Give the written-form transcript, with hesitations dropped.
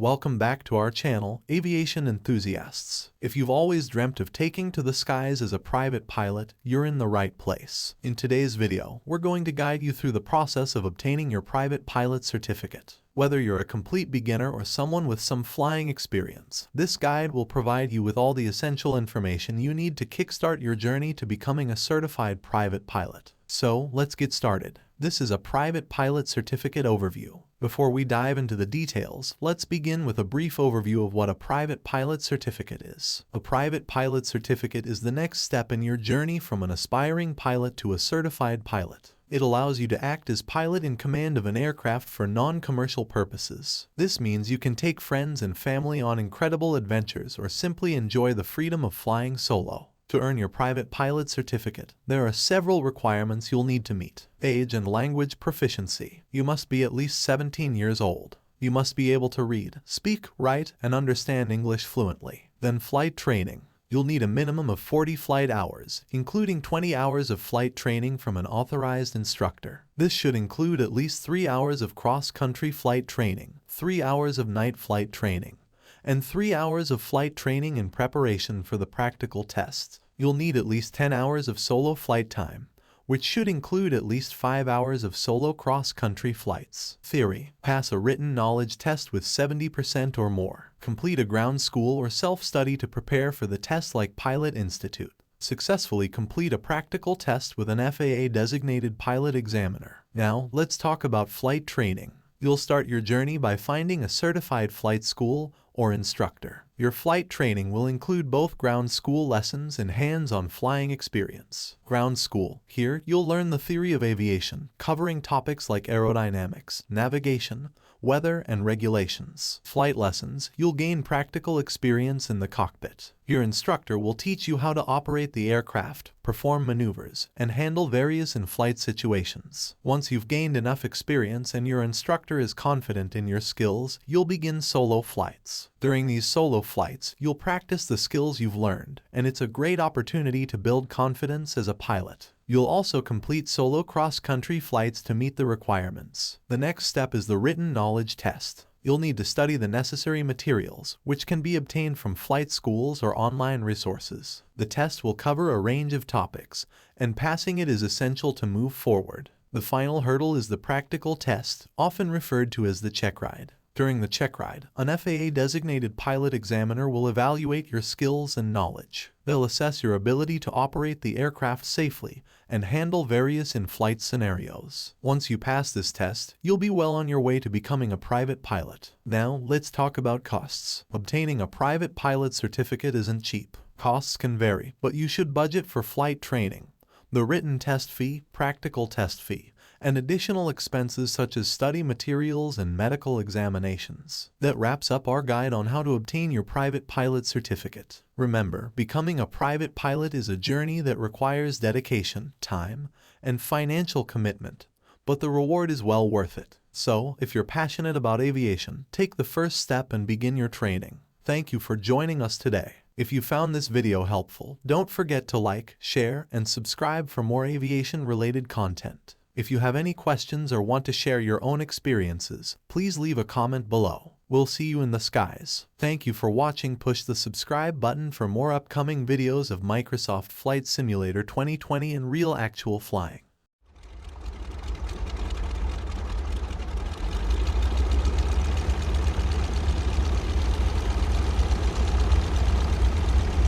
welcome back to our channel, Aviation Enthusiasts. If you've always dreamt of taking to the skies as a private pilot, you're in the right place. In today's video, we're going to guide you through the process of obtaining your private pilot certificate. Whether you're a complete beginner or someone with some flying experience, this guide will provide you with all the essential information you need to kickstart your journey to becoming a certified private pilot. So, let's get started. This is a private pilot certificate overview. Before we dive into the details, let's begin with a brief overview of what a private pilot certificate is. A private pilot certificate is the next step in your journey from an aspiring pilot to a certified pilot. It allows you to act as pilot in command of an aircraft for non-commercial purposes. This means you can take friends and family on incredible adventures or simply enjoy the freedom of flying solo. To earn your private pilot certificate, there are several requirements you'll need to meet. Age and language proficiency. You must be at least 17 years old. You must be able to read, speak, write, and understand English fluently. Then flight training. You'll need a minimum of 40 flight hours, including 20 hours of flight training from an authorized instructor. This should include at least 3 hours of cross-country flight training, 3 hours of night flight training, and 3 hours of flight training in preparation for the practical tests. You'll need at least 10 hours of solo flight time, which should include at least 5 hours of solo cross-country flights. Theory. Pass a written knowledge test with 70% or more. Complete a ground school or self-study to prepare for the test like Pilot Institute. Successfully complete a practical test with an FAA-designated pilot examiner. Now, let's talk about flight training. You'll start your journey by finding a certified flight school or instructor. Your flight training will include both ground school lessons and hands-on flying experience. Ground school. Here, you'll learn the theory of aviation, covering topics like aerodynamics, navigation, weather, and regulations. Flight lessons. You'll gain practical experience in the cockpit. Your instructor will teach you how to operate the aircraft, perform maneuvers, and handle various in-flight situations. Once you've gained enough experience and your instructor is confident in your skills, you'll begin solo flights. During these solo flights, you'll practice the skills you've learned, and it's a great opportunity to build confidence as a pilot. You'll also complete solo cross-country flights to meet the requirements. The next step is the written knowledge test. You'll need to study the necessary materials, which can be obtained from flight schools or online resources. The test will cover a range of topics, and passing it is essential to move forward. The final hurdle is the practical test, often referred to as the check ride. During the check ride, an FAA-designated pilot examiner will evaluate your skills and knowledge. They'll assess your ability to operate the aircraft safely and handle various in-flight scenarios. Once you pass this test, you'll be well on your way to becoming a private pilot. Now, let's talk about costs. Obtaining a private pilot certificate isn't cheap. Costs can vary, but you should budget for flight training, the written test fee, practical test fee, and additional expenses such as study materials and medical examinations. That wraps up our guide on how to obtain your private pilot certificate. Remember, becoming a private pilot is a journey that requires dedication, time, and financial commitment, but the reward is well worth it. So, if you're passionate about aviation, take the first step and begin your training. Thank you for joining us today. If you found this video helpful, don't forget to like, share, and subscribe for more aviation-related content. If you have any questions or want to share your own experiences, please leave a comment below. We'll see you in the skies. Thank you for watching. Push the subscribe button for more upcoming videos of Microsoft Flight Simulator 2020 and real actual flying.